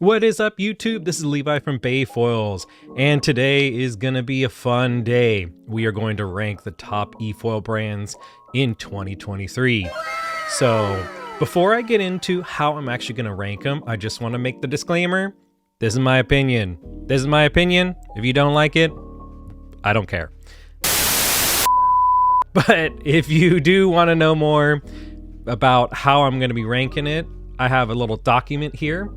What is up, YouTube? This is Levi from Bayfoils, and today is gonna be a fun day. We are going to rank the top e-foil brands in 2023. So before I get into how I'm actually gonna rank them, I just want to make the disclaimer. This is my opinion. This is my opinion. If you don't like it, I don't care. But if you do want to know more about how I'm going to be ranking it, I have a little document here.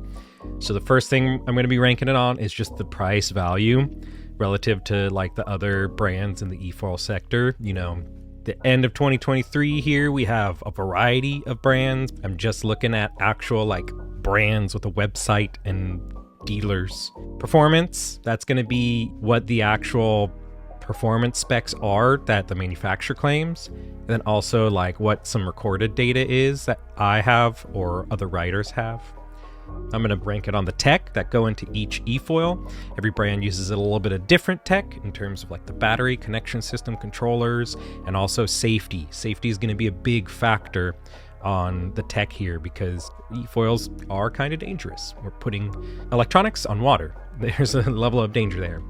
So the first thing I'm going to be ranking it on is just the price value relative to like the other brands in the e-foil sector. You know, the end of 2023 here, we have a variety of brands. I'm just looking at actual like brands with a website and dealers. Performance, that's going to be what the actual performance specs are that the manufacturer claims, and then also like what some recorded data is that I have or other writers have. I'm going to rank it on the tech that go into each e-foil. Every brand uses a little bit of different tech in terms of like the battery, connection system, controllers, and also safety. Safety is going to be a big factor on the tech here because e-foils are kind of dangerous. We're putting electronics on water. There's a level of danger there.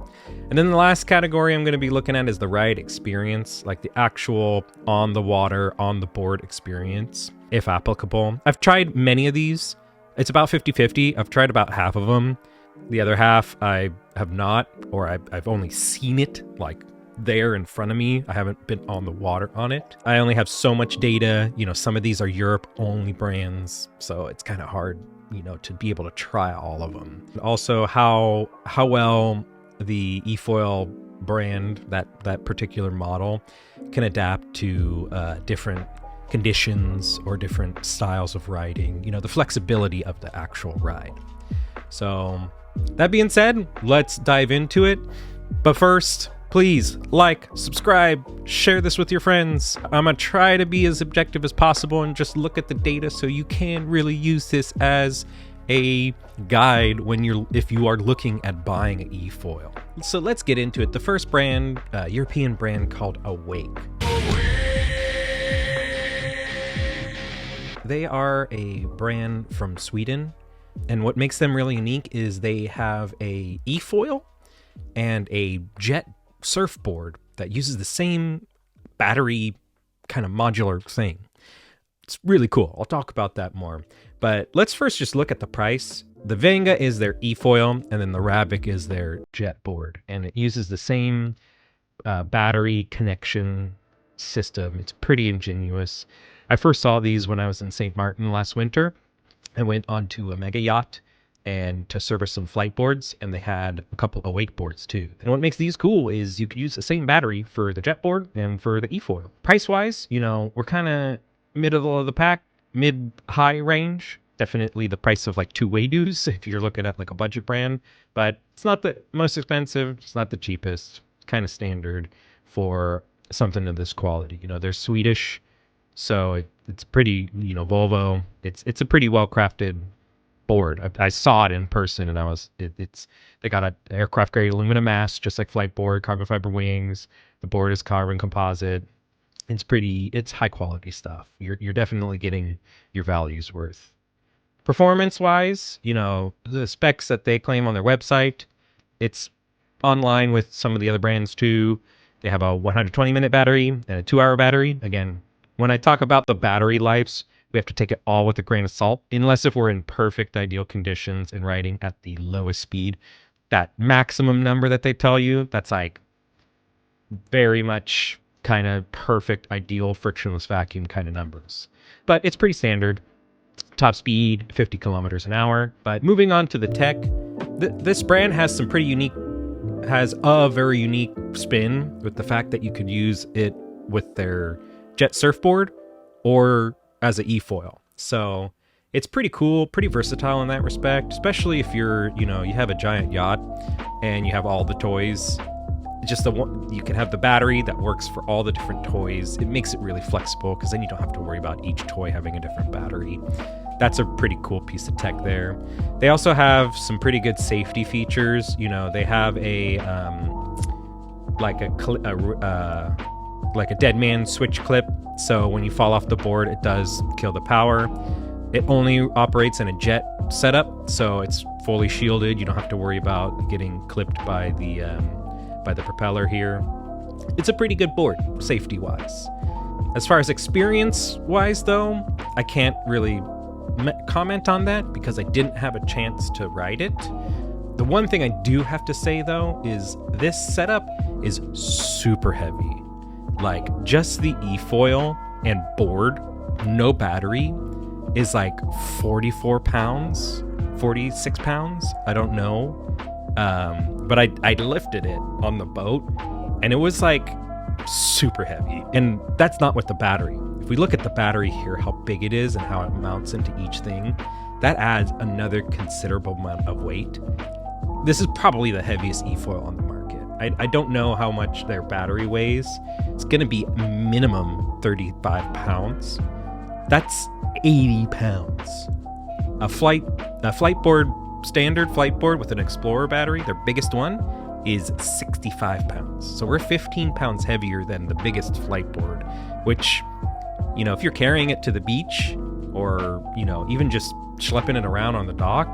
And then the last category I'm going to be looking at is the ride experience, like the actual on the water, on the board experience, if applicable. I've tried many of these. It's about 50-50. I've tried about half of them. The other half I have not, or I've only seen it like there in front of me. I haven't been on the water on it. I only have so much data. You know, some of these are Europe only brands, so it's kind of hard, you know, to be able to try all of them. Also, how well the e-foil brand, that particular model, can adapt to different conditions or different styles of riding, you know, the flexibility of the actual ride. So that being said, let's dive into it. But first, please like, subscribe, share this with your friends. I'm gonna try to be as objective as possible and just look at the data so you can really use this as a guide if you are looking at buying an e-foil. So let's get into it. The first brand, European brand called Awake. They are a brand from Sweden, and what makes them really unique is they have a e-foil and a jet surfboard that uses the same battery kind of modular thing. It's really cool. I'll talk about that more. But let's first just look at the price. The Venga is their e-foil, and then the Rabbit is their jetboard. And it uses the same battery connection system. It's pretty ingenious. I first saw these when I was in St. Martin last winter. I went onto a mega yacht and to service some Fliteboards, and they had a couple of wakeboards too. And what makes these cool is you could use the same battery for the jetboard and for the e-foil. Price-wise, you know, we're kind of middle of the pack, mid-high range. Definitely the price of like two Waydoos if you're looking at like a budget brand, but it's not the most expensive. It's not the cheapest. It's kind of standard for something of this quality. You know, they're Swedish, so it's pretty, you know, Volvo. It's a pretty well-crafted board. I saw it in person, and they got an aircraft grade aluminum mast, just like Fliteboard, carbon fiber wings. The board is carbon composite. It's high quality stuff. You're definitely getting your value's worth. Performance wise, you know, the specs that they claim on their website, it's online with some of the other brands too. They have a 120-minute battery and a 2-hour battery. Again, when I talk about the battery lives, we have to take it all with a grain of salt, unless if we're in perfect ideal conditions and riding at the lowest speed. That maximum number that they tell you, that's like very much kind of perfect, ideal, frictionless vacuum kind of numbers. But it's pretty standard. Top speed, 50 kilometers an hour. But moving on to the tech, this brand has a very unique spin with the fact that you could use it with their jet surfboard or as an e-foil. So it's pretty cool, pretty versatile in that respect, especially if you have a giant yacht and you have all the toys. Just you can have the battery that works for all the different toys. It makes it really flexible because then you don't have to worry about each toy having a different battery. That's a pretty cool piece of tech there. They also have some pretty good safety features. You know, they have a dead man switch clip. So when you fall off the board, it does kill the power. It only operates in a jet setup, so it's fully shielded. You don't have to worry about getting clipped by the propeller here. It's a pretty good board, safety-wise. As far as experience-wise, though, I can't really comment on that because I didn't have a chance to ride it. The one thing I do have to say, though, is this setup is super heavy. Like, just the efoil and board, no battery, is like 44 pounds, 46 pounds, I don't know. But I lifted it on the boat, and it was like super heavy. And that's not with the battery. If we look at the battery here, how big it is and how it mounts into each thing, that adds another considerable amount of weight. This is probably the heaviest efoil on the market. I don't know how much their battery weighs. It's gonna be minimum 35 pounds. That's 80 pounds. A Fliteboard, standard Fliteboard with an Explorer battery, their biggest one, is 65 pounds. So we're 15 pounds heavier than the biggest Fliteboard, which, you know, if you're carrying it to the beach or, you know, even just schlepping it around on the dock,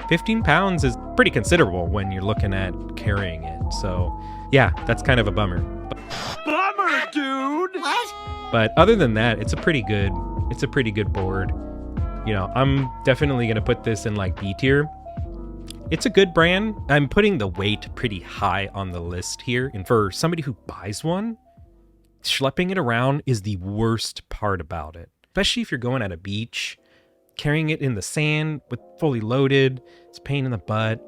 15 pounds is pretty considerable when you're looking at carrying it. So yeah, that's kind of a bummer. Bummer, dude! What? But other than that, it's a pretty good board. You know, I'm definitely gonna put this in like B tier. It's a good brand. I'm putting the weight pretty high on the list here. And for somebody who buys one, schlepping it around is the worst part about it. Especially if you're going at a beach, carrying it in the sand with fully loaded, it's a pain in the butt.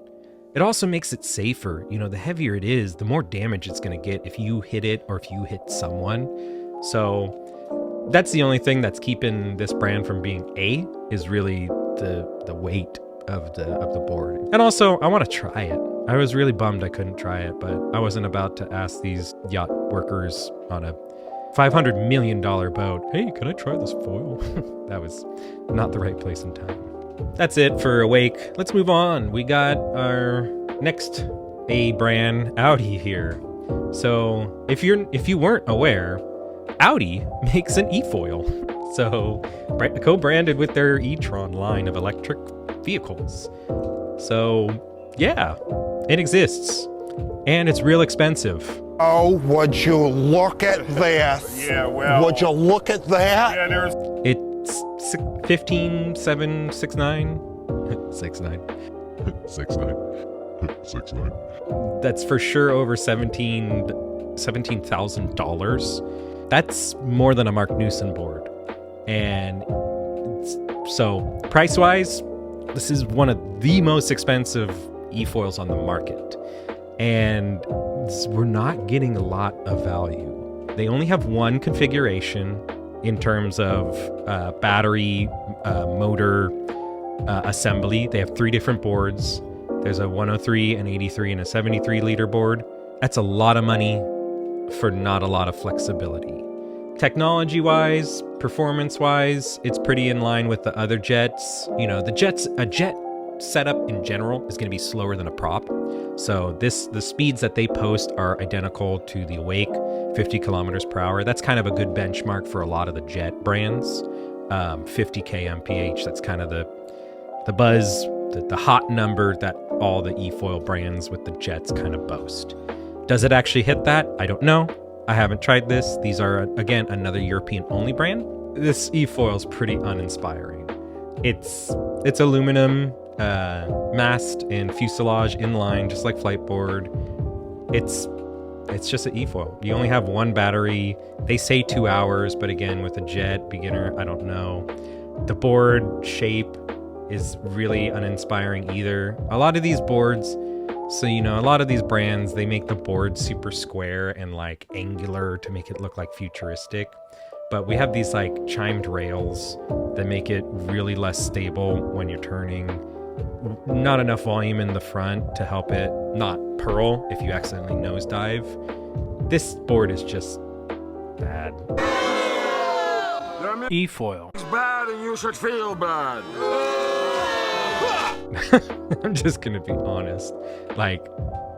It also makes it safer. You know, the heavier it is, the more damage it's gonna get if you hit it or if you hit someone. So that's the only thing that's keeping this brand from being A, is really the weight of the board. And also, I want to try it. I was really bummed I couldn't try it, but I wasn't about to ask these yacht workers on a $500 million boat, hey, can I try this foil? That was not the right place and time. That's it for Awake. Let's move on. We got our next A brand, Audi, here. So if you weren't aware, Audi makes an e-foil. So co-branded with their e-tron line of electric vehicles. So yeah, it exists, and it's real expensive. Oh, would you look at this? Yeah, well... Would you look at that? Yeah, there's... It's 15, 7, 6, 9. 6, 9. 6, 9. 6, 9. That's for sure over $17,000. That's more than a Mark Newson board. And so price-wise, this is one of the most expensive e-foils on the market. And we're not getting a lot of value. They only have one configuration in terms of battery, motor, assembly. They have 3 different boards. There's a 103, an 83, and a 73 liter board. That's a lot of money for not a lot of flexibility. Technology-wise, performance-wise, it's pretty in line with the other jets. You know, a jet setup in general is going to be slower than a prop. So the speeds that they post are identical to the Awake, 50 kilometers per hour. That's kind of a good benchmark for a lot of the jet brands. 50 kmph, that's kind of the buzz, the hot number that all the e-foil brands with the jets kind of boast. Does it actually hit that? I don't know. I haven't tried this. These are, again, another European-only brand. This e-foil is pretty uninspiring. It's aluminum, mast and fuselage inline, just like Fliteboard. It's just an e-foil. You only have one battery. They say 2 hours, but again, with a jet beginner, I don't know. The board shape is really uninspiring either. A lot of these boards, so you know, a lot of these brands, they make the board super square and like angular to make it look like futuristic. But we have these like chimed rails that make it really less stable when you're turning. Not enough volume in the front to help it not purl if you accidentally nosedive. This board is just bad. E-foil. It's bad and you should feel bad. I'm just gonna be honest. Like,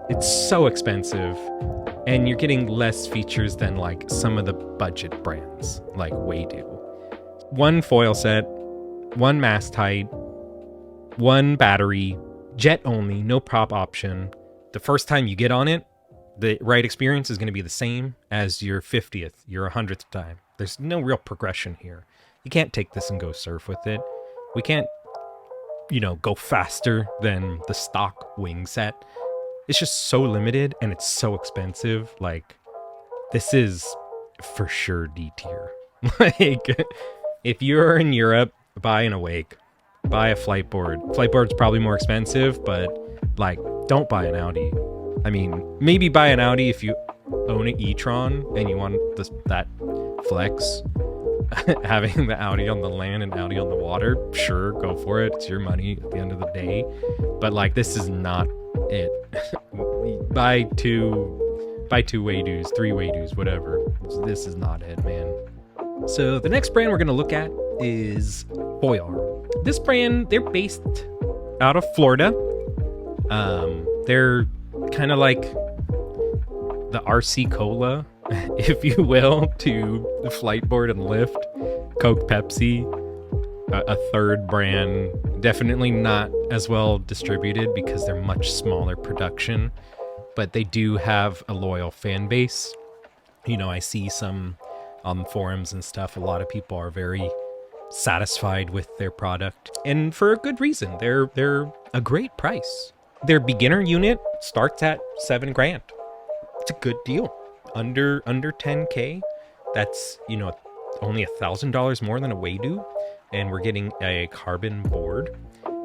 it's so expensive, and you're getting less features than like some of the budget brands, like Waydoo. One foil set, one mast height, one battery, jet only, no prop option. The first time you get on it, the ride experience is going to be the same as your 50th, your 100th time. There's no real progression here. You can't take this and go surf with it. We can't, go faster than the stock wing set. It's just so limited and it's so expensive. Like, this is for sure D tier. Like, if you're in Europe, buy an Awake, buy a Fliteboard. Fliteboard's probably more expensive, but like, don't buy an Audi. I mean, maybe buy an Audi if you own an e-tron and you want that flex. Having the Audi on the land and Audi on the water, sure, go for it. It's your money at the end of the day. But like, this is not it. buy two Waydoos, 3 Waydoos, whatever. This is not it, man. So the next brand we're going to look at is Foil. This brand, they're based out of Florida. They're kind of like the RC Cola, if you will, to the Fliteboard and Lift. Coke, Pepsi, a third brand. Definitely not as well distributed because they're much smaller production, but they do have a loyal fan base. I see some on forums and stuff. A lot of people are very satisfied with their product, and for a good reason. They're a great price. Their beginner unit starts at $7,000. It's a good deal. Under 10K. That's only $1,000 more than a Waydoo, and we're getting a carbon board.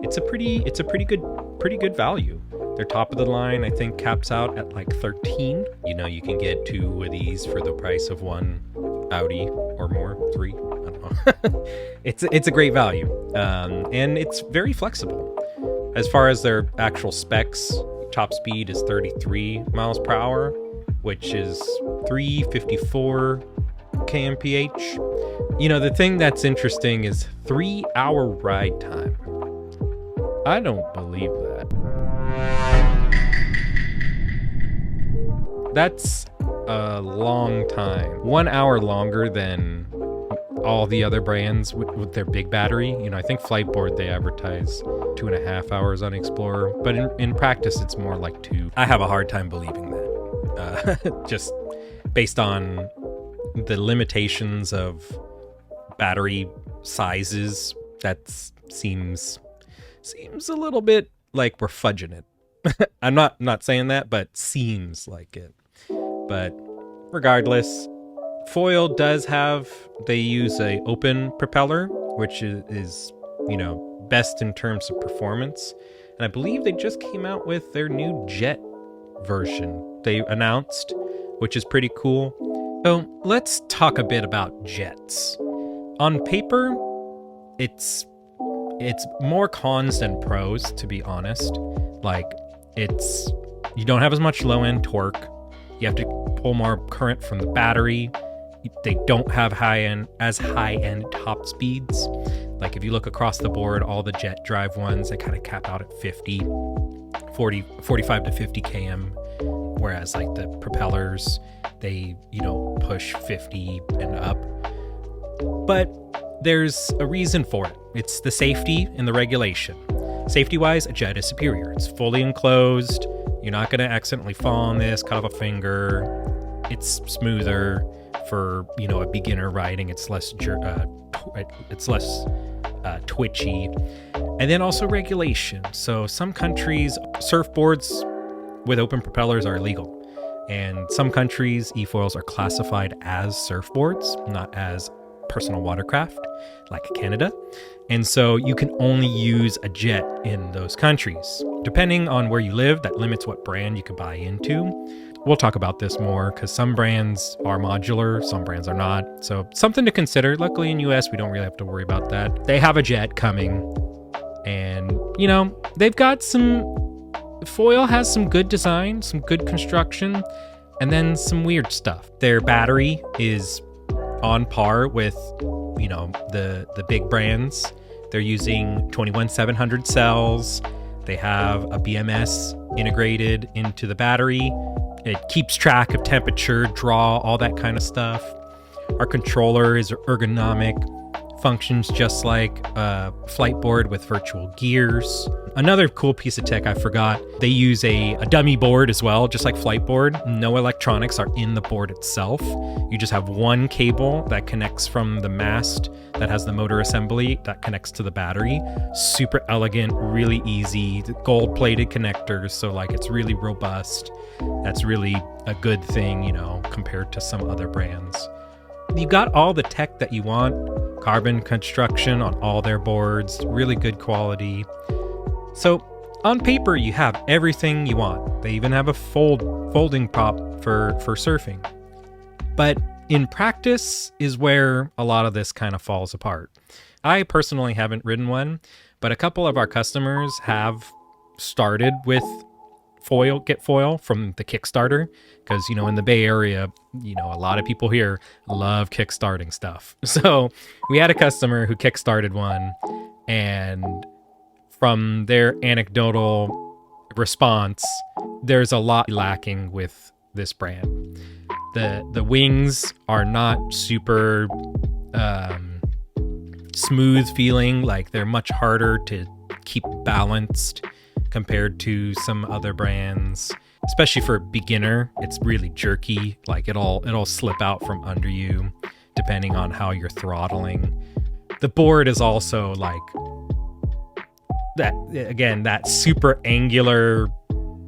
It's a pretty good value. Their top of the line, I think, caps out at like 13. You can get 2 of these for the price of one Audi or more, 3. I don't know. It's a great value, and it's very flexible. As far as their actual specs, top speed is 33 miles per hour, which is 354 kmph. The thing that's interesting is 3-hour ride time. I don't believe that. That's a long time. 1 hour longer than all the other brands with their big battery. I think Fliteboard, they advertise 2.5 hours on Explorer, but in practice, it's more like 2. I have a hard time believing that. Just based on the limitations of battery sizes, that seems a little bit like we're fudging it. I'm not saying that, but seems like it. But regardless, Foil does they use a open propeller, which is best in terms of performance. And I believe they just came out with their new jet version they announced, which is pretty cool. So let's talk a bit about jets. On paper, it's more cons than pros, to be honest. Like, you don't have as much low end torque. You have to pull more current from the battery. They don't have high end top speeds. Like, if you look across the board, all the jet drive ones, they kind of cap out at 45 to 50 km. Whereas like the propellers, they, push 50 and up. But there's a reason for it. It's the safety and the regulation. Safety-wise, a jet is superior. It's fully enclosed. You're not going to accidentally fall on this, cut off a finger. It's smoother for, a beginner riding. It's less twitchy. And then also regulation. So some countries, surfboards with open propellers are illegal. And some countries, e-foils are classified as surfboards, not as personal watercraft, like Canada. And so you can only use a jet in those countries. Depending on where you live, that limits what brand you can buy into. We'll talk about this more because some brands are modular, some brands are not. So something to consider. Luckily in US, we don't really have to worry about that. They have a jet coming, and they've got Foil has some good design, some good construction, and then some weird stuff. Their battery is on par with, the big brands. They're using 21700 cells. They have a BMS integrated into the battery. It keeps track of temperature, draw, all that kind of stuff. Our controller is ergonomic, functions just like a Fliteboard with virtual gears. Another cool piece of tech I forgot, they use a dummy board as well, just like Fliteboard. No electronics are in the board itself. You just have one cable that connects from the mast that has the motor assembly that connects to the battery. Super elegant, really easy, gold-plated connectors, so like it's really robust. That's really a good thing, you know, compared to some other brands. You got all the tech that you want, carbon construction on all their boards, really good quality. So on paper, you have everything you want. They even have a folding prop for surfing. But in practice is where a lot of this kind of falls apart. I personally haven't ridden one, but a couple of our customers have started with Get Foil from the Kickstarter, because, you know, in the Bay Area, you know, a lot of people here love kickstarting stuff. So we had a customer who kickstarted one, and from their anecdotal response, there's a lot lacking with this brand. The wings are not super smooth feeling, like they're much harder to keep balanced compared to some other brands, especially for a beginner. It's really jerky, like it'll slip out from under you depending on how you're throttling. The board is also like that super angular,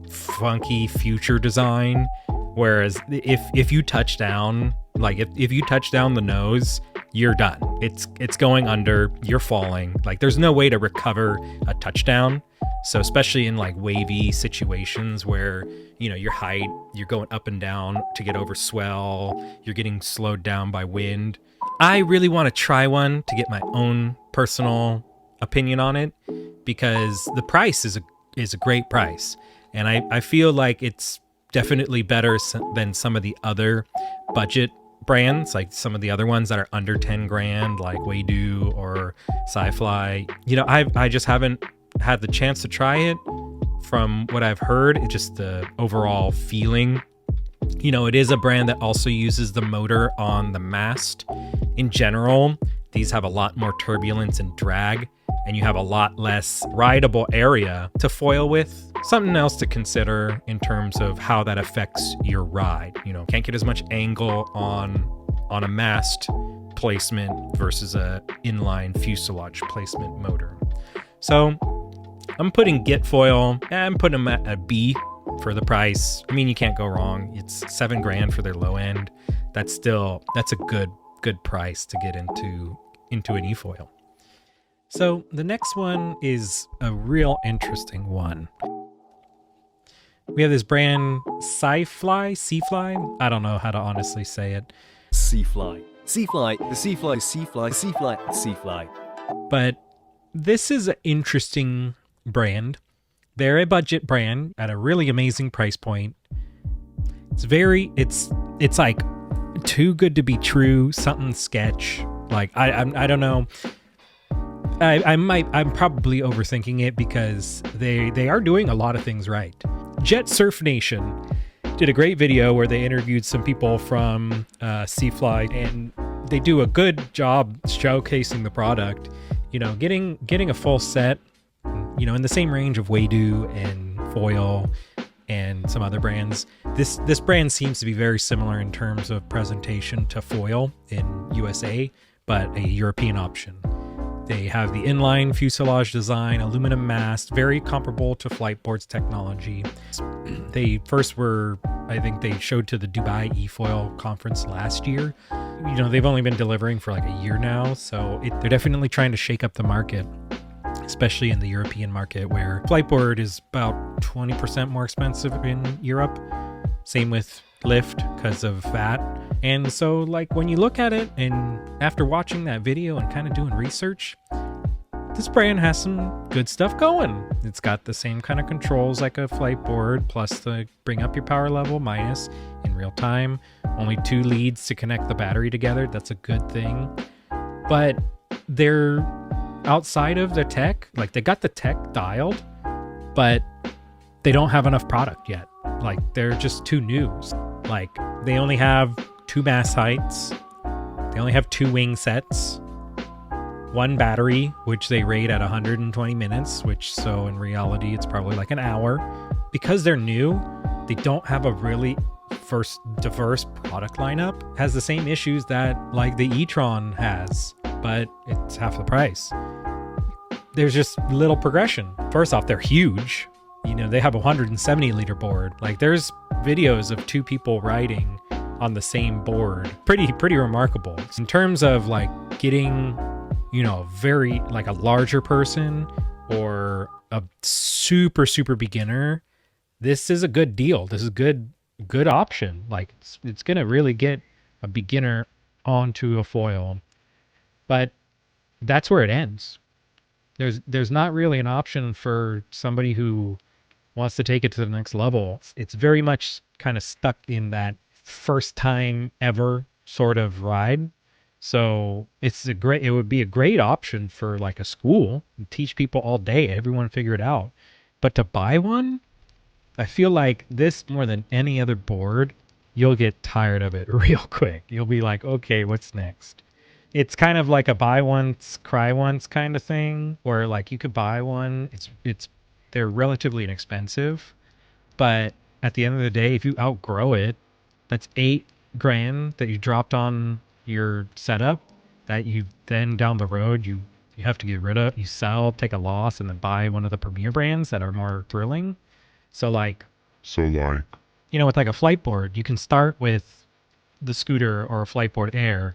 funky future design, whereas if you touch down, like if you touch down the nose, you're done. It's going under, you're falling. Like there's no way to recover a touchdown. So especially in like wavy situations where, you know, your height, you're going up and down to get over swell, you're getting slowed down by wind. I really want to try one to get my own personal opinion on it, because the price is a great price. And I feel like it's definitely better than some of the other budget brands, like some of the other ones that are under 10 grand, like Waydoo or Sifly. You know, I just haven't had the chance to try it. From what I've heard, it's just the overall feeling. You know, it is a brand that also uses the motor on the mast. In general, these have a lot more turbulence and drag, and you have a lot less rideable area to foil with. Something else to consider in terms of how that affects your ride. You know, can't get as much angle on a mast placement versus a inline fuselage placement motor. So I'm putting Get Foil, I'm putting them at a B for the price. I mean, you can't go wrong. It's $7 grand for their low end. That's a good price to get into an e-foil. So the next one is a real interesting one. We have this brand Sifly. I don't know how to honestly say it. Sifly. Sifly, the Sifly, Sifly, Sifly, Sifly. But this is an interesting brand. They're a budget brand at a really amazing price point. It's like too good to be true, something sketch. Like I don't know. I'm probably overthinking it, because they are doing a lot of things right. Jet Surf Nation did a great video where they interviewed some people from Sifly, and they do a good job showcasing the product. You know, getting a full set, you know, in the same range of Waydoo and Foil and some other brands. This brand seems to be very similar in terms of presentation to Foil in USA, but a European option. They have the inline fuselage design, aluminum mast, very comparable to Fliteboard's technology. They first were, I think they showed to the Dubai eFoil conference last year. You know, they've only been delivering for like a year now, so they're definitely trying to shake up the market, especially in the European market, where Fliteboard is about 20% more expensive in Europe. Same with Lift because of that. And so, like, when you look at it, and after watching that video and kind of doing research, this brand has some good stuff going. It's got the same kind of controls like a Fliteboard, plus to bring up your power level, minus in real time. Only 2 leads to connect the battery together. That's a good thing. But they're outside of the tech, like they got the tech dialed, but they don't have enough product yet. Like they're just too new. Like they only have 2 mast heights. They only have 2 wing sets. one battery, which they rate at 120 minutes, which so in reality, it's probably like an hour. Because they're new, they don't have a really diverse product lineup. Has the same issues that like the e-tron has, but it's half the price. There's just little progression. First off, they're huge. You know, they have a 170 liter board. Like there's videos of two people riding on the same board. Pretty remarkable. In terms of like getting, you know, very like a larger person or a super beginner, this is a good deal. This is good option. Like it's gonna really get a beginner onto a foil, but that's where it ends. There's not really an option for somebody who wants to take it to the next level. It's very much kind of stuck in that first time ever sort of ride. So it would be a great option for like a school and teach people all day, everyone figure it out. But to buy one, I feel like this more than any other board, you'll get tired of it real quick. You'll be like, okay, what's next? It's kind of like a buy once, cry once kind of thing, where like you could buy one. They're relatively inexpensive, but at the end of the day, if you outgrow it, that's $8,000 that you dropped on your setup that you then down the road you have to get rid of. You sell, take a loss, and then buy one of the premier brands that are more thrilling. So like, you know, with like a Fliteboard, you can start with the scooter or a Fliteboard Air,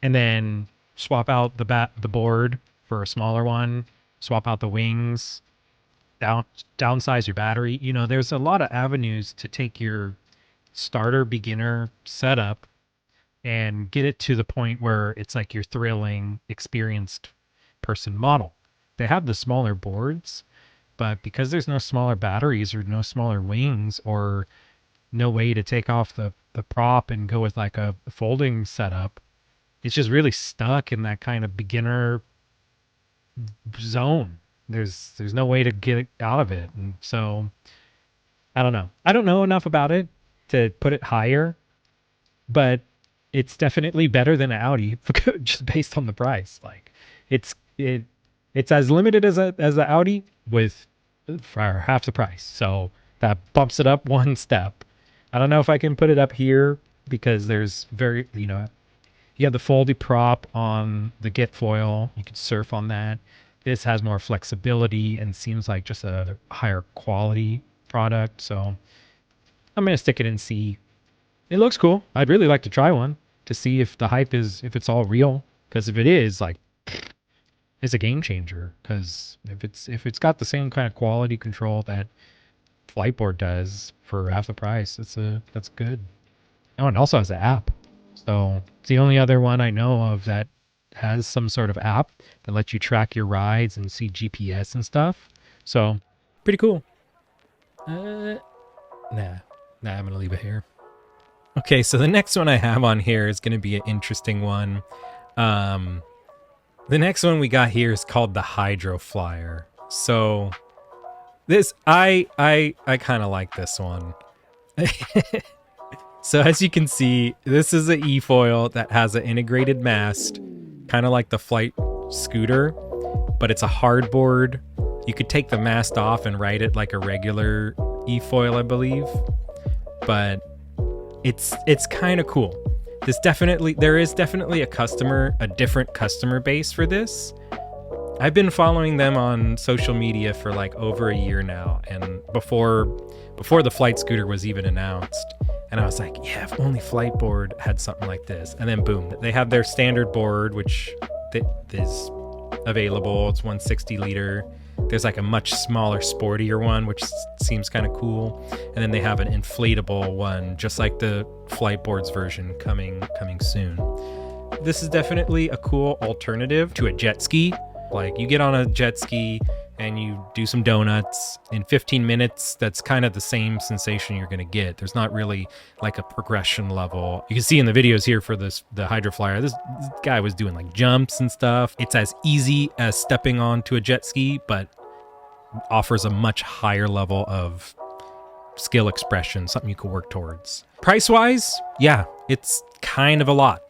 and then swap out the board for a smaller one, swap out the wings, downsize your battery. You know, there's a lot of avenues to take your starter beginner setup and get it to the point where it's like your thrilling, experienced person model. They have the smaller boards, but because there's no smaller batteries or no smaller wings or no way to take off the prop and go with like a folding setup, it's just really stuck in that kind of beginner zone. There's no way to get out of it. And so I don't know. I don't know enough about it to put it higher, but it's definitely better than an Audi just based on the price. Like it's as limited as the Audi for half the price. So that bumps it up one step. I don't know if I can put it up here because there's you have the foldy prop on the Get foil. You can surf on that. This has more flexibility and seems like just a higher quality product. So I'm going to stick it and see. It looks cool. I'd really like to try one to see if the hype if it's all real. Because if it is, like, it's a game changer. Because if it's got the same kind of quality control that Fliteboard does for half the price, that's good. Oh, and it also has an app. So it's the only other one I know of that has some sort of app that lets you track your rides and see GPS and stuff. So pretty cool. Nah, I'm gonna leave it here. Okay, so the next one I have on here is gonna be an interesting one. The next one we got here is called the Hydroflyer. So this I kind of like this one. So as you can see, this is an e-foil that has an integrated mast, kind of like the Flite scooter, but it's a hardboard. You could take the mast off and ride it like a regular e-foil, I believe. But it's kind of cool. There is definitely a different customer base for this. I've been following them on social media for like over a year now, and before the Flite scooter was even announced. And I was like, yeah, if only Fliteboard had something like this. And then boom, they have their standard board, which is available. It's 160 liter. There's like a much smaller, sportier one, which seems kind of cool. And then they have an inflatable one, just like the Fliteboard's version coming soon. This is definitely a cool alternative to a jet ski. Like you get on a jet ski and you do some donuts in 15 minutes. That's kind of the same sensation you're going to get. There's not really like a progression level. You can see in the videos here for the Hydroflyer, this guy was doing like jumps and stuff. It's as easy as stepping onto a jet ski, but offers a much higher level of skill expression, something you could work towards. Price-wise, yeah, it's kind of a lot.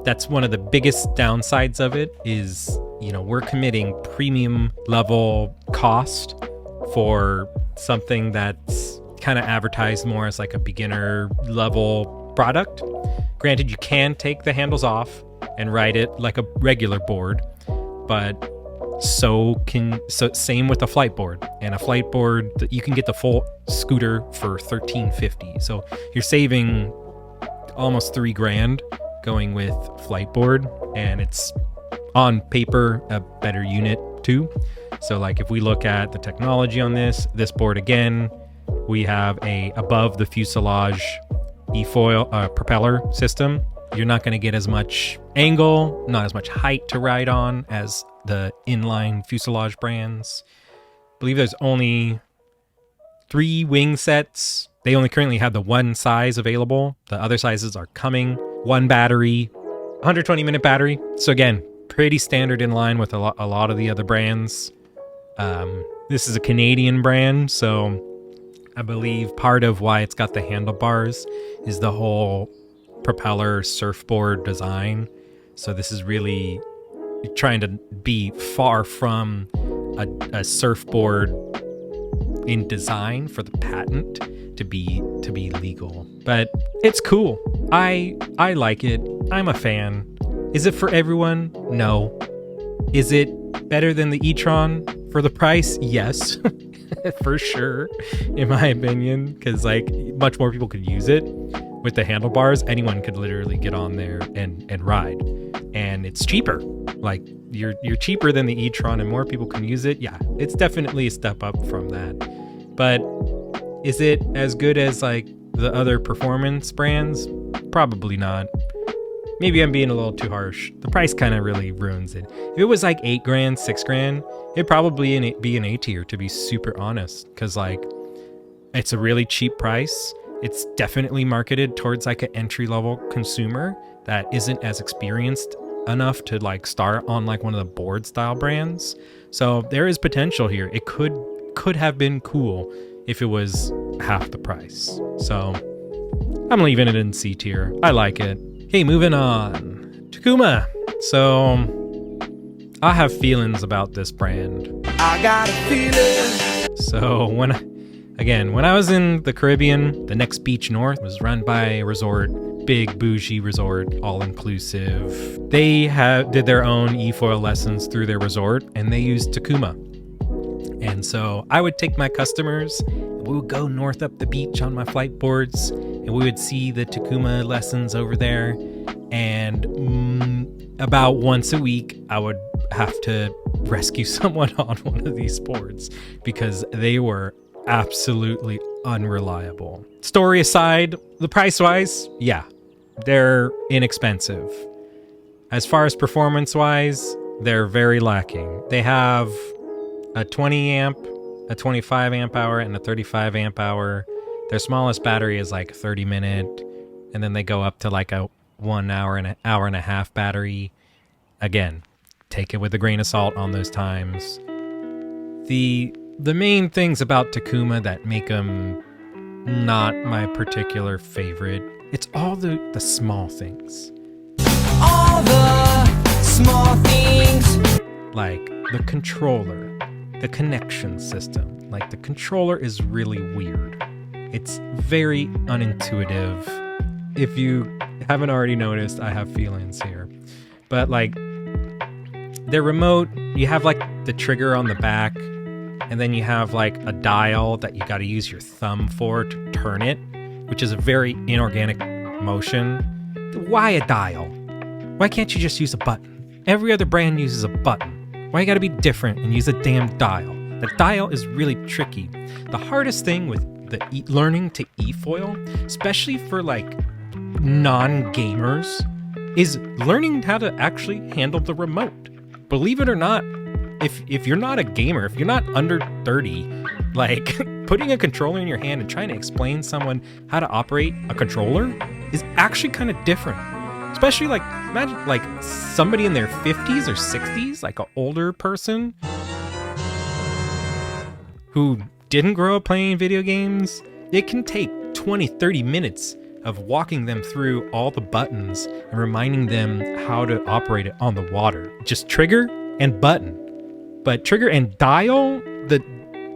That's one of the biggest downsides of it is you know, we're committing premium level cost for something that's kind of advertised more as like a beginner level product. Granted, you can take the handles off and ride it like a regular board, but same with a Fliteboard. And a Fliteboard, you can get the full scooter for $13.50. So you're saving almost $3,000 going with Fliteboard, and it's on paper a better unit too. So like if we look at the technology on this board again, we have a above the fuselage efoil propeller system. You're not going to get as much angle, not as much height to ride on as the inline fuselage brands. I believe there's only 3 wing sets. They only currently have the one size available. The other sizes are coming. 1 battery, 120-minute battery. So again, pretty standard in line with a lot of the other brands. This is a Canadian brand, so I believe part of why it's got the handlebars is the whole propeller surfboard design. So this is really trying to be far from a surfboard in design for the patent to be legal. But it's cool. I like it. I'm a fan. Is it for everyone? No. Is it better than the e-tron for the price? Yes. For sure, in my opinion, because like much more people could use it. With the handlebars, anyone could literally get on there and ride, and it's cheaper. Like you're cheaper than the e-tron, and more people can use it. Yeah, it's definitely a step up from that. But is it as good as like the other performance brands? Probably not. Maybe I'm being a little too harsh. The price kind of really ruins it. If it was like $8,000, $6,000, it'd probably be an A tier, to be super honest, because like it's a really cheap price. It's definitely marketed towards like an entry-level consumer that isn't as experienced enough to like start on like one of the board style brands. So there is potential here. It could have been cool if it was half the price. So I'm leaving it in C tier. I like it. Hey, moving on. Takuma. So I have feelings about this brand. I got a feeling. So when I was in the Caribbean, the next beach north was run by a resort, big bougie resort, all inclusive. They did their own efoil lessons through their resort, and they used Takuma. And so I would take my customers, we would go north up the beach on my Fliteboards, and we would see the Takuma lessons over there. And about once a week, I would have to rescue someone on one of these boards because they were absolutely unreliable. Story aside, the price wise, yeah, they're inexpensive. As far as performance wise, they're very lacking. They have a 20 amp, a 25 amp hour, and a 35 amp hour. Their smallest battery is like 30-minute, and then they go up to like a 1 hour and an hour and a half battery. Again, take it with a grain of salt on those times. The main things about Takuma that make them not my particular favorite, it's all the small things. All the small things. Like the controller, the connection system. Like the controller is really weird. It's very unintuitive. If you haven't already noticed, I have feelings here. But like their remote, you have like the trigger on the back, and then you have like a dial that you got to use your thumb for to turn it, which is a very inorganic motion. Why a dial? Why can't you just use a button? Every other brand uses a button. Why you got to be different and use a damn dial? The dial is really tricky. The hardest thing with learning to e-foil, especially for like non-gamers, is learning how to actually handle the remote. Believe it or not, if you're not a gamer, if you're not under 30, like putting a controller in your hand and trying to explain someone how to operate a controller is actually kind of different. Especially like, imagine like somebody in their 50s or 60s, like an older person who didn't grow up playing video games. It can take 20, 30 minutes of walking them through all the buttons and reminding them how to operate it on the water. Just trigger, and button. But trigger and dial,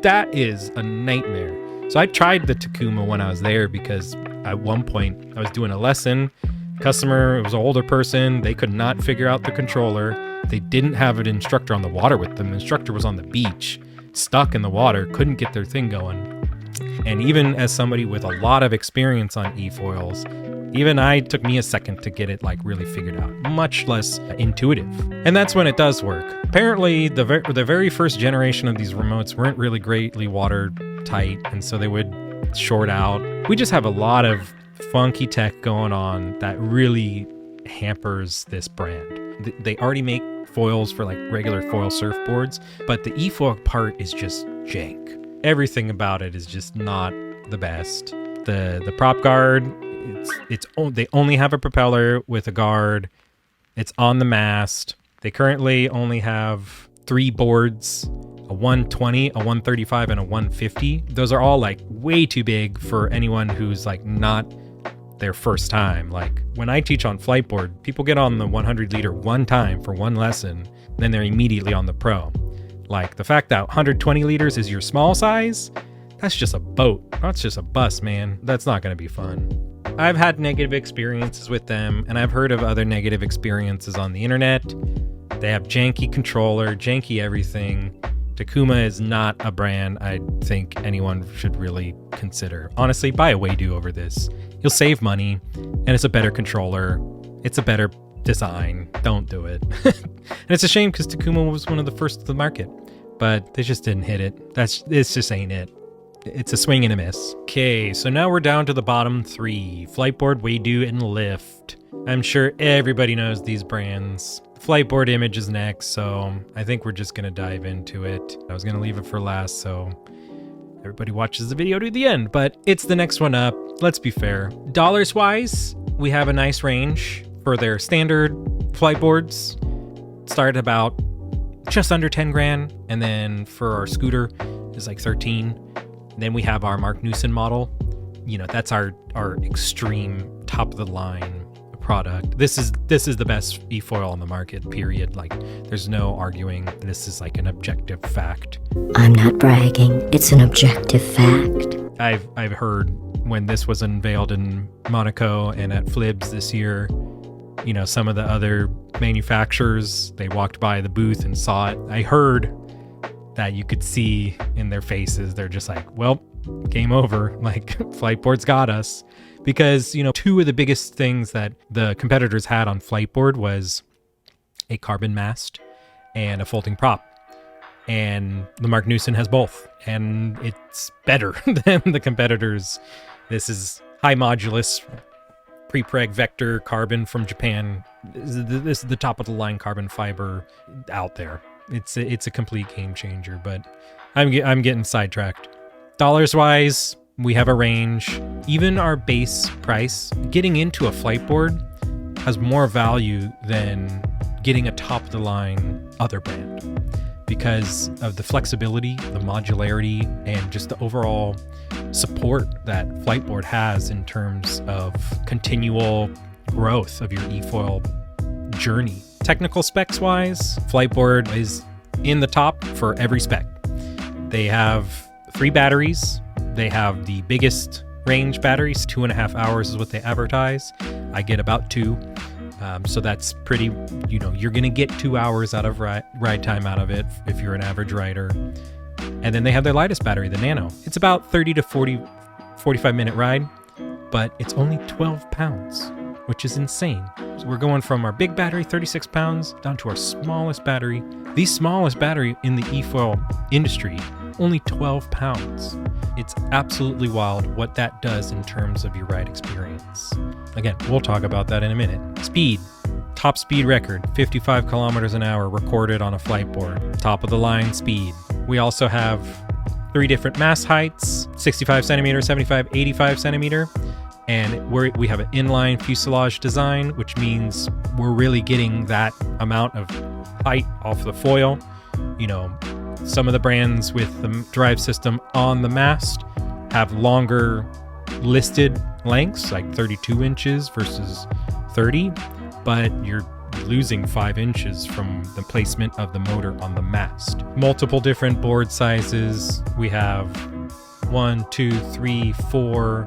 that is a nightmare. So I tried the Takuma when I was there because at one point I was doing a lesson. Customer, it was an older person. They could not figure out the controller. They didn't have an instructor on the water with them. The instructor was on the beach, stuck in the water, couldn't get their thing going. And even as somebody with a lot of experience on e-foils, even took me a second to get it like really figured out, much less intuitive. And that's when it does work. Apparently, the very first generation of these remotes weren't really greatly watertight, and so they would short out. We just have a lot of funky tech going on that really hampers this brand. They already make foils for like regular foil surfboards, but the e-foil part is just jank. Everything about it is just not the best. The prop guard, they only have a propeller with a guard. It's on the mast. They currently only have 3 boards, a 120, a 135, and a 150. Those are all like way too big for anyone who's like not their first time. Like when I teach on Fliteboard, people get on the 100 liter one time for one lesson, then they're immediately on the pro. Like the fact that 120 liters is your small size, that's just a boat. That's just a bus, man. That's not going to be fun. I've had negative experiences with them, and I've heard of other negative experiences on the internet. They have janky controller, janky everything. Takuma is not a brand I think anyone should really consider. Honestly, buy a Waydoo over this. You'll save money, and it's a better controller. It's a better design. Don't do it. And it's a shame because Takuma was one of the first to the market, but they just didn't hit it. It's just ain't it. It's a swing and a miss. Okay, so now we're down to the bottom 3. Fliteboard, Waydoo, and Lift. I'm sure everybody knows these brands. Fliteboard image is next, so I think we're just gonna dive into it. I was gonna leave it for last, so everybody watches the video to the end, but it's the next one up. Let's be fair. Dollars wise, we have a nice range for their standard Fliteboards. Start about just under 10 grand, and then for our scooter is like 13. Then we have our Mark Newson model. You know, that's our extreme top of the line product. This is the best e-foil on the market, period. Like there's no arguing. This is like an objective fact. I'm not bragging. It's an objective fact. I've heard when this was unveiled in Monaco and at Flibs this year, you know, some of the other manufacturers, they walked by the booth and saw it. I heard that you could see in their faces, they're just like, well, game over. Like Fliteboard's got us. Because, you know, 2 of the biggest things that the competitors had on Fliteboard was a carbon mast and a folding prop. And the Mark Newson has both. And it's better than the competitors. This is high modulus, pre-preg vector carbon from Japan. This is the top of the line carbon fiber out there. It's a complete game changer, but I'm getting sidetracked. Dollars wise, we have a range. Even our base price, getting into a Fliteboard has more value than getting a top of the line other brand because of the flexibility, the modularity, and just the overall support that Fliteboard has in terms of continual growth of your e-foil journey. Technical specs wise, Fliteboard is in the top for every spec. They have 3 batteries. They have the biggest range batteries, 2.5 hours is what they advertise. I get about 2. So that's pretty, you know, you're going to get 2 hours out of ride time out of it if you're an average rider. And then they have their lightest battery, the Nano. It's about 30 to 45 minute ride, but it's only 12 pounds, which is insane. So we're going from our big battery, 36 pounds, down to our smallest battery. The smallest battery in the e-foil industry, only 12 pounds. It's absolutely wild what that does in terms of your ride experience. Again, we'll talk about that in a minute. Speed. Top speed record, 55 kilometers an hour recorded on a Fliteboard. Top of the line speed. We also have 3 different mast heights, 65 centimeter, 75, 85 centimeter. And we have an inline fuselage design, which means we're really getting that amount of height off the foil. You know, some of the brands with the drive system on the mast have longer listed lengths, like 32 inches versus 30, but you're losing 5 inches from the placement of the motor on the mast. Multiple different board sizes. We have 1, 2, 3, 4,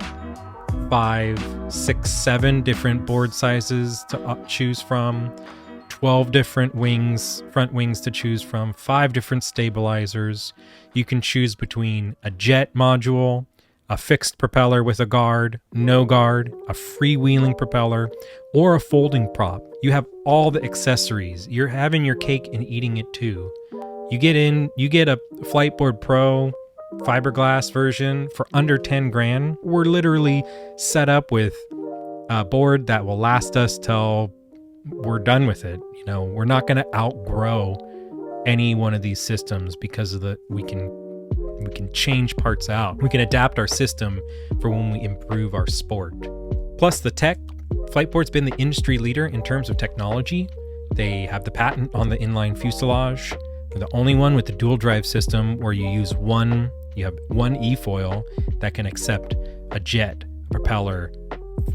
5, 6, 7 different board sizes to choose from. 12 different wings, front wings to choose from, 5 different stabilizers. You can choose between a jet module, a fixed propeller with a guard, no guard, a freewheeling propeller, or a folding prop. You have all the accessories. You're having your cake and eating it too. You get a Fliteboard Pro fiberglass version for under 10 grand. We're literally set up with a board that will last us till we're done with it. You know, we're not going to outgrow any one of these systems because of we can change parts out. We can adapt our system for when we improve our sport. Plus the tech, Fliteboard's been the industry leader in terms of technology. They have the patent on the inline fuselage. They're the only one with the dual drive system where you have one efoil that can accept a jet, a propeller,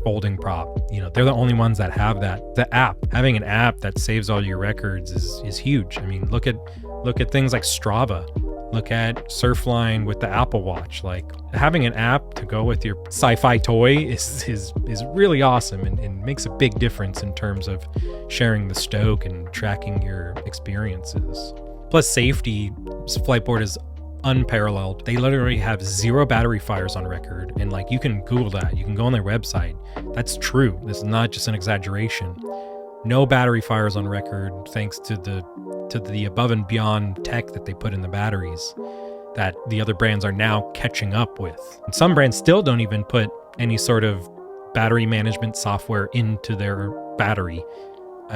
folding prop. You know, they're the only ones that have that. The app, having an app that saves all your records is huge. I mean, look at things like Strava. Look at Surfline with the Apple Watch. Like, having an app to go with your sci-fi toy is really awesome and makes a big difference in terms of sharing the stoke and tracking your experiences. Plus safety, Fliteboard is unparalleled. They literally have 0 battery fires on record, and like, you can Google that. You can go on their website. That's true. This is not just an exaggeration. No battery fires on record, thanks to the above and beyond tech that they put in the batteries that the other brands are now catching up with. And some brands still don't even put any sort of battery management software into their battery,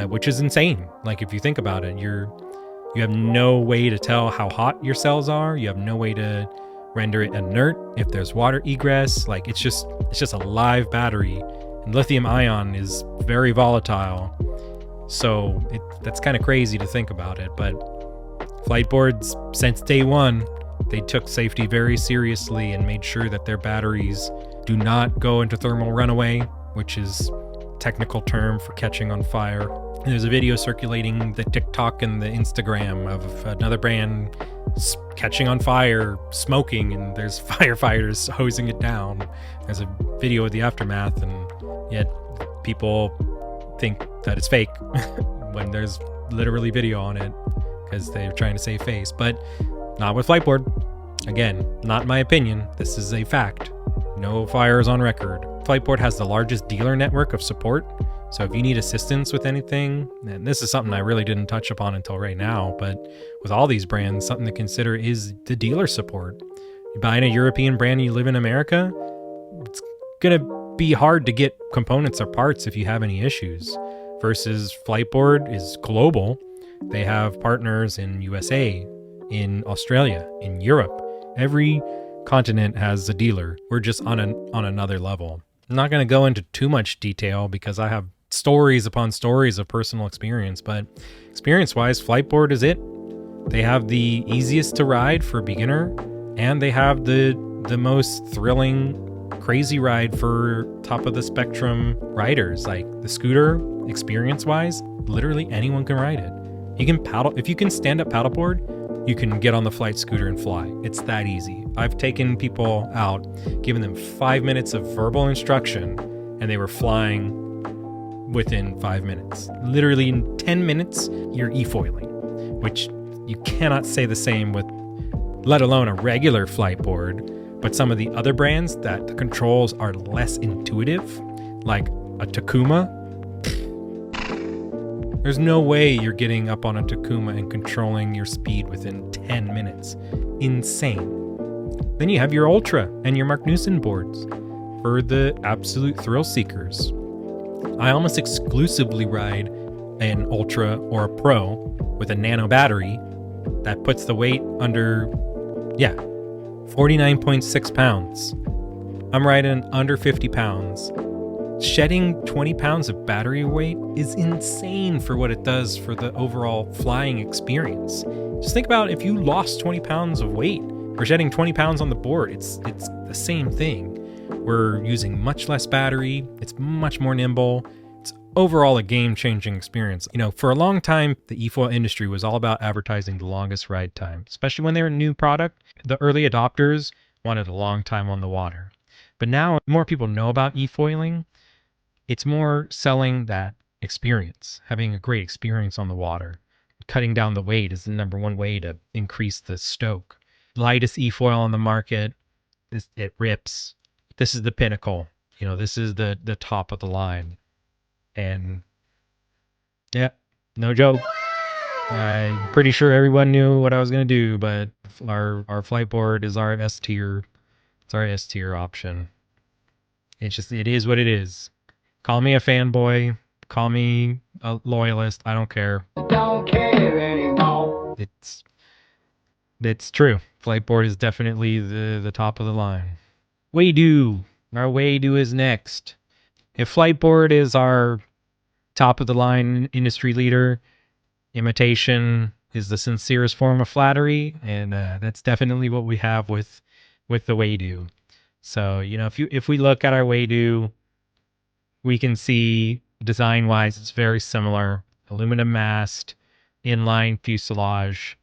which is insane. Like, if you think about it, you have no way to tell how hot your cells are. You have no way to render it inert if there's water egress. Like, it's just a live battery. And lithium ion is very volatile. So that's kind of crazy to think about it. But Fliteboards, since day one, they took safety very seriously and made sure that their batteries do not go into thermal runaway, which is a technical term for catching on fire. There's a video circulating the TikTok and the Instagram of another brand catching on fire, smoking, and there's firefighters hosing it down. There's a video of the aftermath, and yet people think that it's fake when there's literally video on it because they're trying to save face. But not with Fliteboard. Again, not my opinion. This is a fact. No fires on record. Fliteboard has the largest dealer network of support. So if you need assistance with anything, and this is something I really didn't touch upon until right now, but with all these brands, something to consider is the dealer support. You buy in a European brand and you live in America, it's going to be hard to get components or parts if you have any issues. Versus Fliteboard is global. They have partners in USA, in Australia, in Europe. Every continent has a dealer. We're just on another level. I'm not going to go into too much detail because I have stories upon stories of personal experience, but experience-wise, Fliteboard is it. They have the easiest to ride for a beginner, and they have the most thrilling, crazy ride for top of the spectrum riders. Like the scooter, experience-wise, literally anyone can ride it. You can paddle. If you can stand up paddleboard, you can get on the Flite scooter and fly. It's that easy. I've taken people out, given them 5 minutes of verbal instruction, and they were flying within 5 minutes. Literally in 10 minutes, you're e-foiling, which you cannot say the same with, let alone a regular Fliteboard. But some of the other brands that the controls are less intuitive, like a Takuma, there's no way you're getting up on a Takuma and controlling your speed within 10 minutes. Insane. Then you have your Ultra and your Mark Newson boards for the absolute thrill seekers. I almost exclusively ride an Ultra or a Pro with a nano battery that puts the weight under, 49.6 pounds. I'm riding under 50 pounds. Shedding 20 pounds of battery weight is insane for what it does for the overall flying experience. Just think about if you lost 20 pounds of weight or shedding 20 pounds on the board, it's the same thing. We're using much less battery. It's much more nimble. It's overall a game-changing experience. You know, for a long time, the efoil industry was all about advertising the longest ride time, especially when they were a new product. The early adopters wanted a long time on the water. But now more people know about efoiling. It's more selling that experience, having a great experience on the water. Cutting down the weight is the #1 way to increase the stoke. Lightest efoil on the market. It rips. This is the pinnacle. You know, this is the top of the line. And yeah, no joke. I'm pretty sure everyone knew what I was going to do, but our Fliteboard is our S tier. It's our S tier option. It's just, it is what it is. Call me a fanboy. Call me a loyalist. I don't care. Don't care anymore. It's true. Fliteboard is definitely the top of the line. Waydoo. Our Waydoo is next. If Fliteboard is our top of the line industry leader, imitation is the sincerest form of flattery, and that's definitely what we have with the Waydoo. So, you know, if we look at our Waydoo, we can see design-wise it's very similar. Aluminum mast, inline fuselage,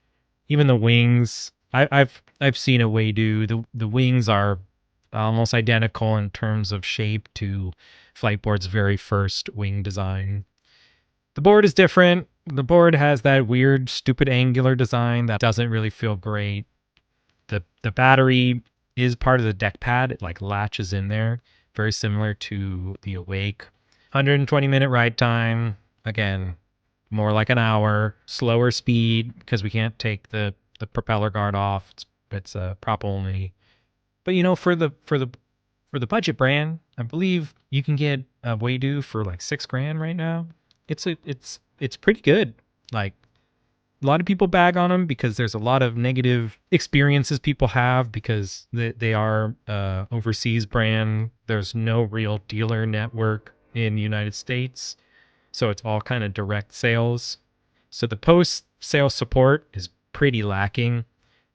even the wings. I've seen a Waydoo. The wings are almost identical in terms of shape to Fliteboard's very first wing design. The board is different. The board has that weird, stupid angular design that doesn't really feel great. The battery is part of the deck pad. It like latches in there, very similar to the Awake. 120-minute ride time. Again, more like an hour. Slower speed because we can't take the propeller guard off. It's prop only. But you know, for the budget brand, I believe you can get a Waydoo for like $6,000 right now. It's pretty good. Like, a lot of people bag on them because there's a lot of negative experiences people have because they are overseas brand. There's no real dealer network in the United States, so it's all kind of direct sales. So the post-sale support is pretty lacking.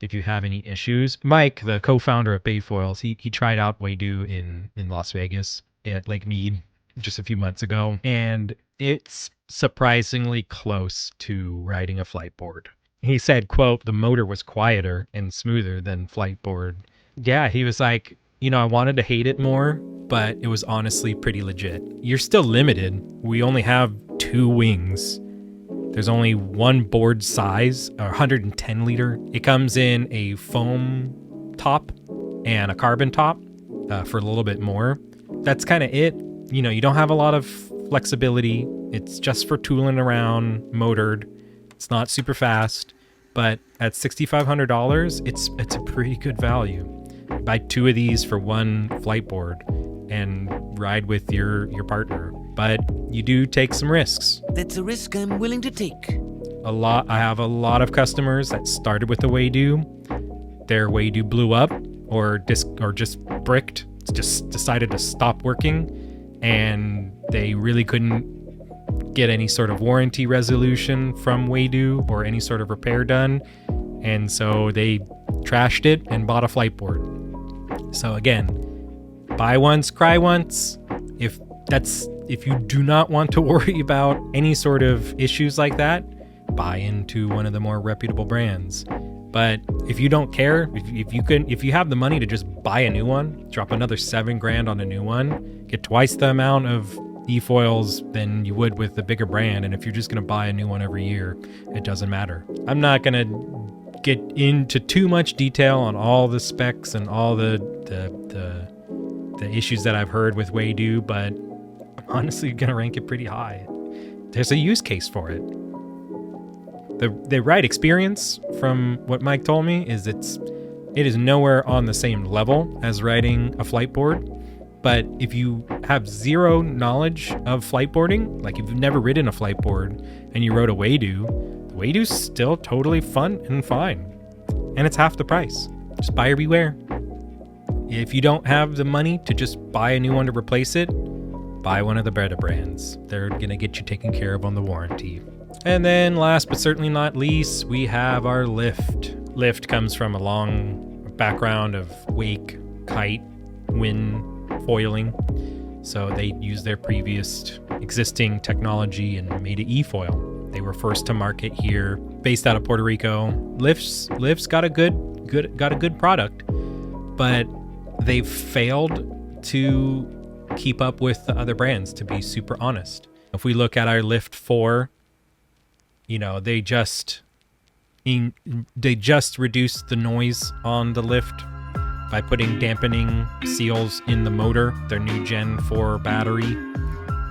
If you have any issues, Mike, the co-founder of Bayfoils, he tried out Waydoo in Las Vegas at Lake Mead just a few months ago, and it's surprisingly close to riding a Fliteboard. He said, quote, "The motor was quieter and smoother than Fliteboard." Yeah, he was like, you know, I wanted to hate it more, but it was honestly pretty legit. You're still limited. We only have 2 wings. There's only one board size, 110 liter. It comes in a foam top and a carbon top for a little bit more. That's kind of it. You know, you don't have a lot of flexibility. It's just for tooling around, motored. It's not super fast, but at $6,500, it's a pretty good value. Buy 2 of these for one Fliteboard and ride with your partner. But you do take some risks. That's a risk I'm willing to take. I have a lot of customers that started with a Waydoo. Their Waydoo blew up or just bricked, just decided to stop working, and they really couldn't get any sort of warranty resolution from Waydoo or any sort of repair done. And so they trashed it and bought a Fliteboard. So again, buy once, cry once. If you do not want to worry about any sort of issues like that, buy into one of the more reputable brands. But if you don't care, if you have the money to just buy a new one, drop another $7,000 on a new one, get twice the amount of efoils than you would with the bigger brand. And if you're just going to buy a new one every year, it doesn't matter. I'm not going to get into too much detail on all the specs and all the issues that I've heard with Waydoo, but I'm honestly going to rank it pretty high. There's a use case for it. The ride experience, from what Mike told me, is it is nowhere on the same level as riding a Fliteboard. But if you have zero knowledge of Fliteboarding, like if you've never ridden a Fliteboard and you rode a Waydoo, the Waydoo's still totally fun and fine. And it's half the price. Just buyer beware. If you don't have the money to just buy a new one to replace it, buy one of the better brands. They're going to get you taken care of on the warranty. And then last but certainly not least, we have our lift. Lift comes from a long background of wake, kite, wind, foiling. So they use their previous existing technology and made an e-foil. They were first to market here, based out of Puerto Rico. Lift's got a good product, but they've failed to keep up with the other brands, to be super honest. If we look at our Lift 4, you know, they just reduced the noise on the Lift by putting dampening seals in the motor, their new Gen 4 battery,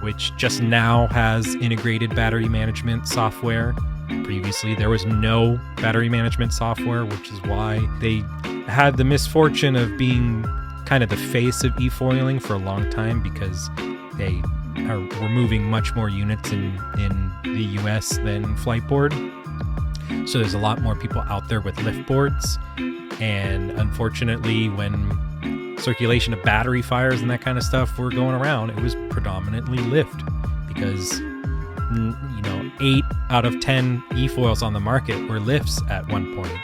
which just now has integrated battery management software. Previously, there was no battery management software, which is why they had the misfortune of being kind of the face of e-foiling for a long time, because they were moving much more units in the US than Fliteboard. So there's a lot more people out there with lift boards. And unfortunately, when circulation of battery fires and that kind of stuff were going around, it was predominantly lift, because 8 out of 10 e-foils on the market were lifts at one point.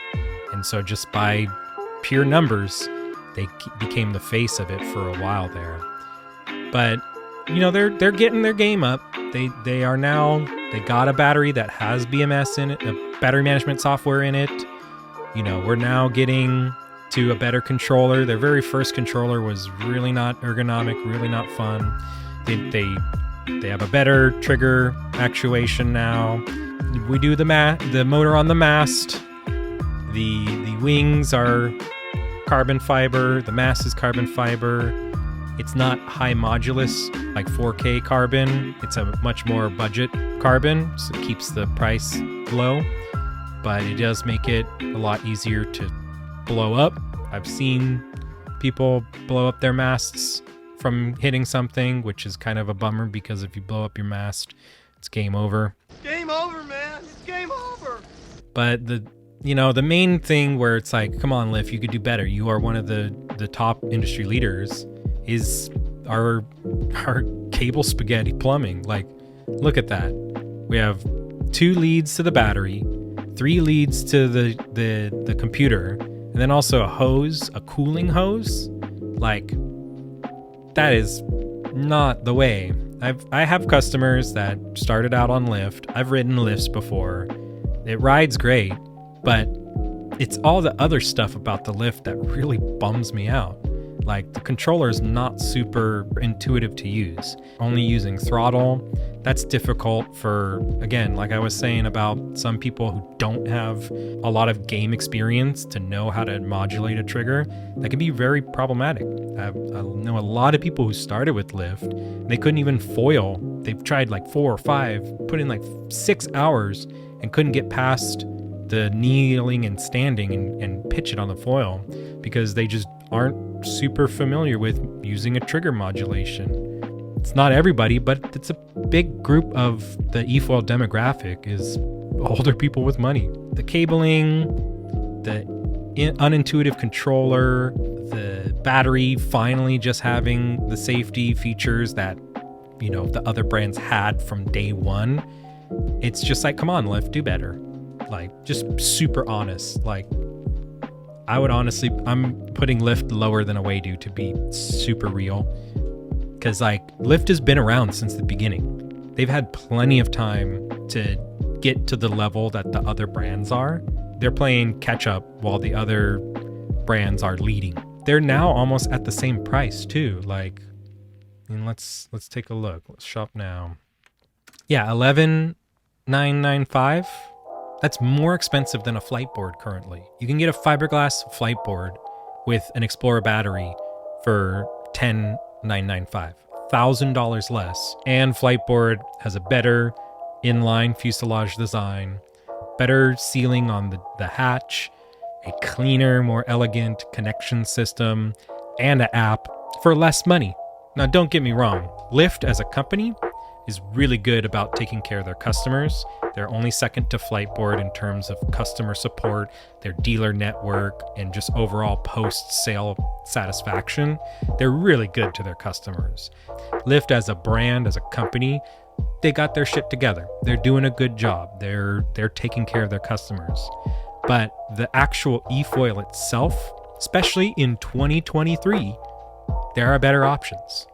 And so just by pure numbers, they became the face of it for a while there. But they're getting their game up. They got a battery that has BMS in it, a battery management software in it. We're now getting to a better controller. Their very first controller was really not ergonomic, really not fun. They have a better trigger actuation now. We do the motor on the mast. The wings are carbon fiber. The mast is carbon fiber. It's not high modulus like 4K carbon. It's a much more budget carbon, so it keeps the price low. But it does make it a lot easier to blow up. I've seen people blow up their masts from hitting something, which is kind of a bummer, because if you blow up your mast, it's game over. Game over, man. It's game over. But the main thing where it's like, come on, Lift, you could do better. You are one of the top industry leaders, is our cable spaghetti plumbing. Like, look at that. We have 2 leads to the battery, 3 leads to the computer, and then also a cooling hose. Like, that is not the way. I have customers that started out on Lift. I've ridden Lifts before. It rides great, but it's all the other stuff about the Lift that really bums me out. Like, the controller is not super intuitive to use. Only using throttle, that's difficult for, again, like I was saying about some people who don't have a lot of game experience to know how to modulate a trigger. That can be very problematic. I know a lot of people who started with Lift, they couldn't even foil. They've tried like 4 or 5, put in like 6 hours, and couldn't get past the kneeling and standing and pitch it on the foil, because they just aren't super familiar with using a trigger modulation. It's not everybody, but it's a big group of the e-foil demographic is older people with money. The cabling, the unintuitive controller, the battery finally just having the safety features that the other brands had from day one. It's just like, come on, Lift, do better. Like, just super honest. Like, I'm putting Lift lower than a Waydoo, to be super real. Because, like, Lift has been around since the beginning. They've had plenty of time to get to the level that the other brands are. They're playing catch up while the other brands are leading. They're now almost at the same price, too. Like, let's take a look. Let's shop now. Yeah, $11,995. That's more expensive than a Fliteboard currently. You can get a fiberglass Fliteboard with an Explorer battery for $10,995. $1,000 less. And Fliteboard has a better inline fuselage design, better sealing on the hatch, a cleaner, more elegant connection system, and an app for less money. Now, don't get me wrong. Lift as a company is really good about taking care of their customers. They're only second to Fliteboard in terms of customer support, their dealer network, and just overall post-sale satisfaction. They're really good to their customers. Lift as a brand, as a company, they got their shit together. They're doing a good job. They're taking care of their customers. But the actual e-foil itself, especially in 2023, there are better options.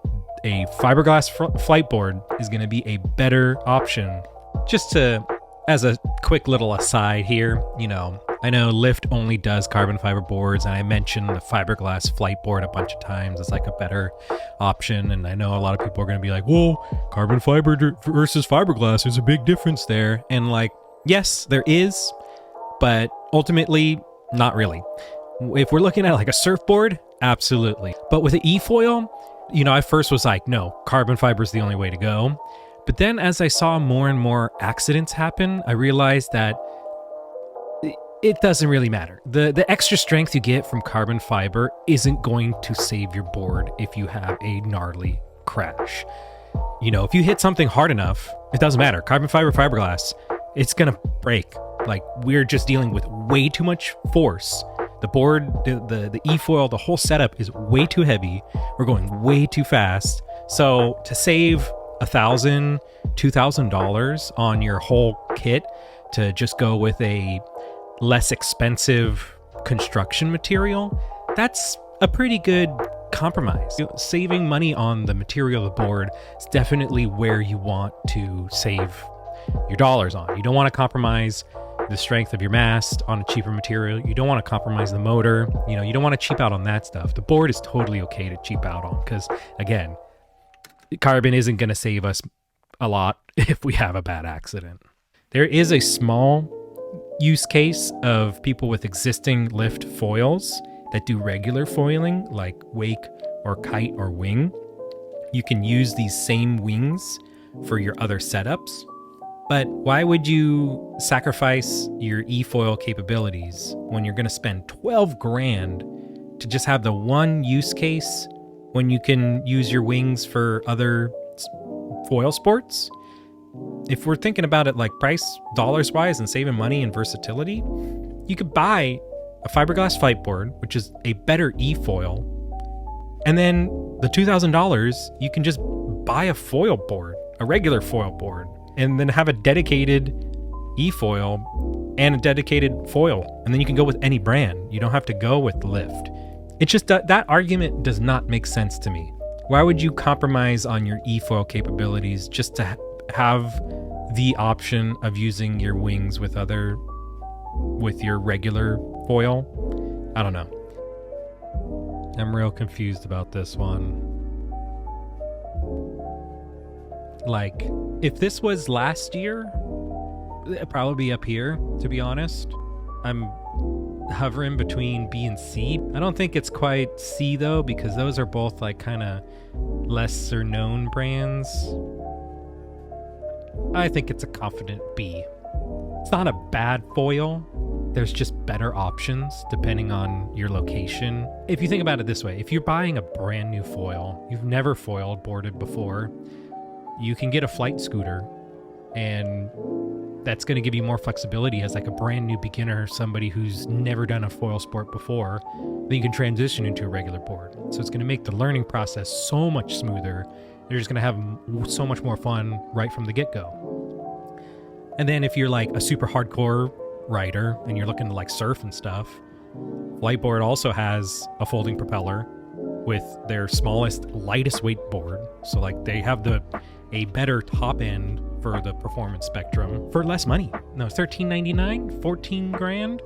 a fiberglass Fliteboard is going to be a better option. Just to, as a quick little aside here, you know, I know Lift only does carbon fiber boards, and I mentioned the fiberglass Fliteboard a bunch of times as like a better option. And I know a lot of people are going to be like, well, carbon fiber versus fiberglass, there's a big difference there. And like, yes, there is, but ultimately, not really. If we're looking at like a surfboard, absolutely. But with the efoil, you know, I first was like, no, carbon fiber is the only way to go. But then as I saw more and more accidents happen, I realized that it doesn't really matter. The extra strength you get from carbon fiber isn't going to save your board if you have a gnarly crash. You know, if you hit something hard enough, it doesn't matter. Carbon fiber, fiberglass, it's gonna break. Like, we're just dealing with way too much force. The board, the efoil, the whole setup is way too heavy. We're going way too fast. So to save $1,000, $2,000 on your whole kit to just go with a less expensive construction material, that's a pretty good compromise. Saving money on the material of the board is definitely where you want to save your dollars on. You don't want to compromise the strength of your mast on a cheaper material. You don't want to compromise the motor. You know, you don't want to cheap out on that stuff. The board is totally okay to cheap out on because, again, carbon isn't going to save us a lot if we have a bad accident. There is a small use case of people with existing lift foils that do regular foiling, like wake or kite or wing. You can use these same wings for your other setups. But why would you sacrifice your efoil capabilities when you're going to spend 12 grand to just have the one use case when you can use your wings for other foil sports? If we're thinking about it like price, dollars wise, and saving money and versatility, you could buy a fiberglass Fliteboard, which is a better efoil, and then the $2,000, you can just buy a foil board, a regular foil board, and then have a dedicated efoil and a dedicated foil. And then you can go with any brand. You don't have to go with Lift. It's just that argument does not make sense to me. Why would you compromise on your efoil capabilities just to have the option of using your wings with your regular foil? I don't know. I'm real confused about this one. Like, if this was last year, it'd probably be up here, to be honest. I'm hovering between B and C. I don't think it's quite C though, because those are both like kind of lesser known brands. I think it's a confident B. It's not a bad foil. There's just better options depending on your location. If you think about it this way, if you're buying a brand new foil, you've never foiled boarded before, you can get a flight scooter, and that's going to give you more flexibility as like a brand new beginner, somebody who's never done a foil sport before. Then you can transition into a regular board. So it's going to make the learning process so much smoother. You're just going to have so much more fun right from the get-go. And then if you're like a super hardcore rider and you're looking to like surf and stuff, Fliteboard also has a folding propeller with their smallest, lightest weight board. So like they have a better top end for the performance spectrum for less money. No, $13.99, 14 grand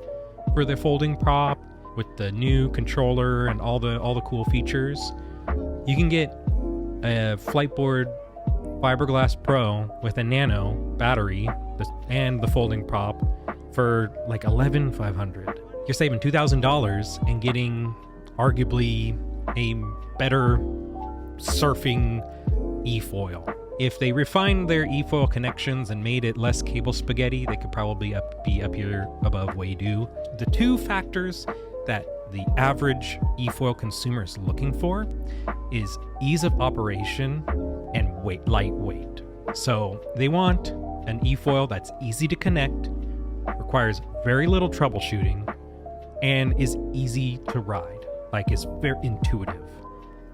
for the folding prop with the new controller and all the cool features. You can get a Fliteboard Fiberglass Pro with a nano battery and the folding prop for like $11,500. You're saving $2,000 and getting arguably a better surfing efoil. If they refined their efoil connections and made it less cable spaghetti, they could probably be up here above Waydoo. The two factors that the average efoil consumer is looking for is ease of operation and lightweight. So they want an efoil that's easy to connect, requires very little troubleshooting, and is easy to ride. Like, it's very intuitive.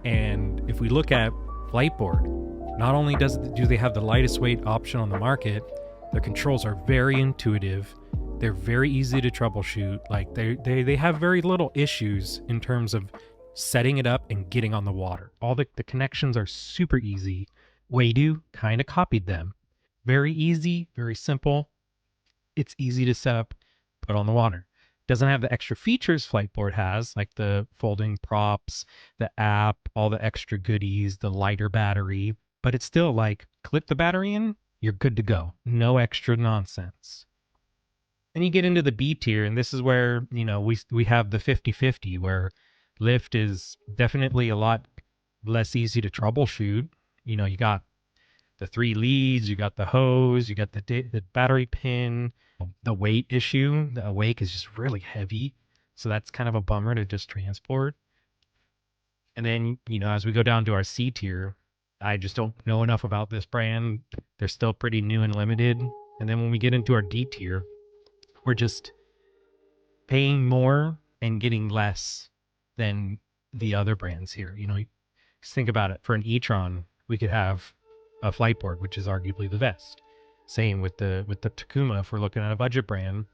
And if we look at Fliteboard, not only do they have the lightest weight option on the market, their controls are very intuitive. They're very easy to troubleshoot. Like they have very little issues in terms of setting it up and getting on the water. All the connections are super easy. Waydoo kind of copied them. Very easy, very simple. It's easy to set up, put on the water. Doesn't have the extra features Fliteboard has, like the folding props, the app, all the extra goodies, the lighter battery, but it's still like clip the battery in, you're good to go. No extra nonsense. Then you get into the B tier, and this is where, you know, we have the 50-50, where lift is definitely a lot less easy to troubleshoot. You know, you got the 3 leads, you got the hose, you got the battery pin, the weight issue. The wake is just really heavy, so that's kind of a bummer to just transport. And then, you know, as we go down to our C tier, I just don't know enough about this brand. They're still pretty new and limited. And then when we get into our D tier, we're just paying more and getting less than the other brands here. You know, just think about it. For an e-tron, we could have a Fliteboard, which is arguably the best. Same with the Takuma. If we're looking at a budget brand,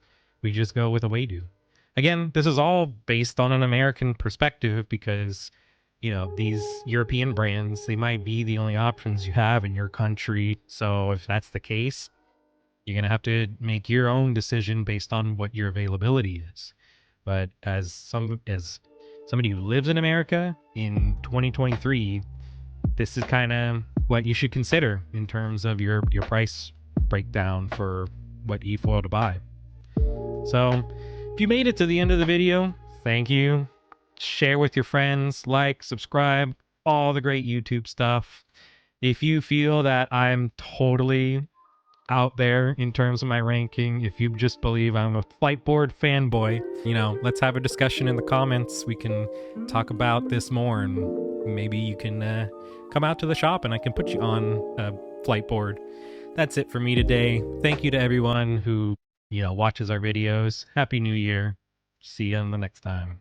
we just go with a Waydoo. Again, this is all based on an American perspective because, you know, these European brands, they might be the only options you have in your country. So if that's the case, you're going to have to make your own decision based on what your availability is. But as somebody who lives in America in 2023, this is kind of what you should consider in terms of your price breakdown for what e-foil to buy. So if you made it to the end of the video, thank you. Share with your friends, like, subscribe, all the great YouTube stuff. If you feel that I'm totally out there in terms of my ranking, if you just believe I'm a Fliteboard fanboy, you know, let's have a discussion in the comments. We can talk about this more, and maybe you can come out to the shop and I can put you on a Fliteboard. That's it for me today. Thank you to everyone who, you know, watches our videos. Happy New Year. See you on the next time.